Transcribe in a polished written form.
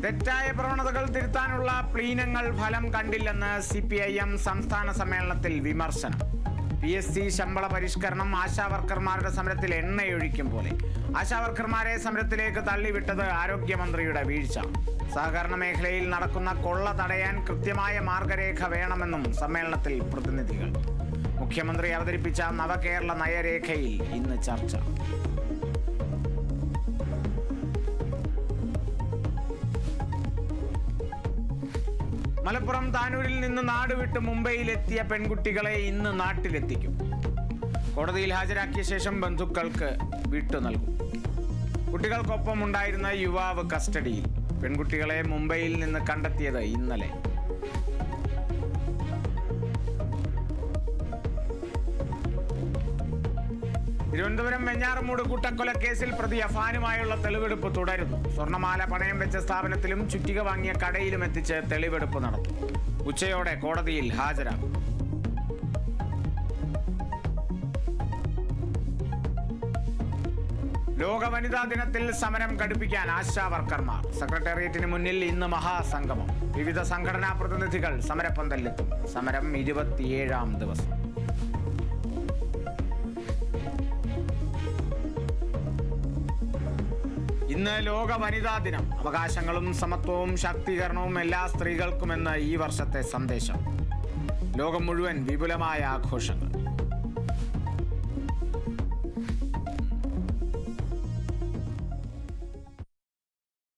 തെറ്റായ പ്രവണതകൾ തിരുത്താനുള്ള പ്ലീനങ്ങൾ ഫലം കണ്ടില്ലെന്ന് CPIM സംസ്ഥാന സമ്മേളനത്തിൽ വിമർശനം. PSC ശമ്പള പരിഷ്കരണം ആശാവർക്കർമാരുടെ സമരത്തിൽ എണ്ണയൊഴിക്കും പോലെ. ആശാവർക്കർമാരെ സമരത്തിലേക്ക് തള്ളിവിട്ടത് ആരോഗ്യമന്ത്രിയുടെ വീഴ്ച. സഹകരണ മേഖലയിൽ നടക്കുന്ന കൊള്ള തടയാൻ കൃത്യമായ മാർഗരേഖ വേണമെന്നും സമ്മേളനത്തിൽ പ്രതിനിധികൾ. മുഖ്യമന്ത്രി അവതരിപ്പിച്ച നവകേരള നയരേഖയിൽ ഇന്ന് ചർച്ച. മലപ്പുറം താനൂരിൽ നിന്ന് നാടുവിട്ട് മുംബൈയിലെത്തിയ പെൺകുട്ടികളെ ഇന്ന് നാട്ടിലെത്തിക്കും. കോടതിയിൽ ഹാജരാക്കിയ ശേഷം ബന്ധുക്കൾക്ക് വിട്ടു നൽകും. കുട്ടികൾക്കൊപ്പം ഉണ്ടായിരുന്ന യുവാവ് കസ്റ്റഡിയിൽ. പെൺകുട്ടികളെ മുംബൈയിൽ നിന്ന് കണ്ടെത്തിയത് ഇന്നലെ. തിരുവനന്തപുരം വെഞ്ഞാറമൂട് കൂട്ടക്കൊലക്കേസിൽ പ്രതി അഫാനുമായുള്ള തെളിവെടുപ്പ് തുടരുന്നു. സ്വർണ്ണമാല പണയം വെച്ച സ്ഥാപനത്തിലും ചുറ്റിക വാങ്ങിയ കടയിലും എത്തിച്ച് തെളിവെടുപ്പ് നടത്തും. ഉച്ചയോടെ കോടതിയിൽ ഹാജരാകും. ലോക വനിതാ ദിനത്തിൽ സമരം ഘടിപ്പിക്കാൻ ആശാവർക്കർമാർ. സെക്രട്ടേറിയറ്റിന് മുന്നിൽ ഇന്ന് മഹാസംഗമം. വിവിധ സംഘടനാ പ്രതിനിധികൾ സമരപ്പന്തലിലെത്തും. സമരം 27ാം ദിവസം. ഇന്ന് ലോക വനിതാ ദിനം. അവകാശങ്ങളും സമത്വവും ശാക്തീകരണവും എല്ലാ സ്ത്രീകൾക്കുമെന്ന് ഈ വർഷത്തെ സന്ദേശം. ലോകം മുഴുവൻ വിപുലമായ ആഘോഷങ്ങൾ.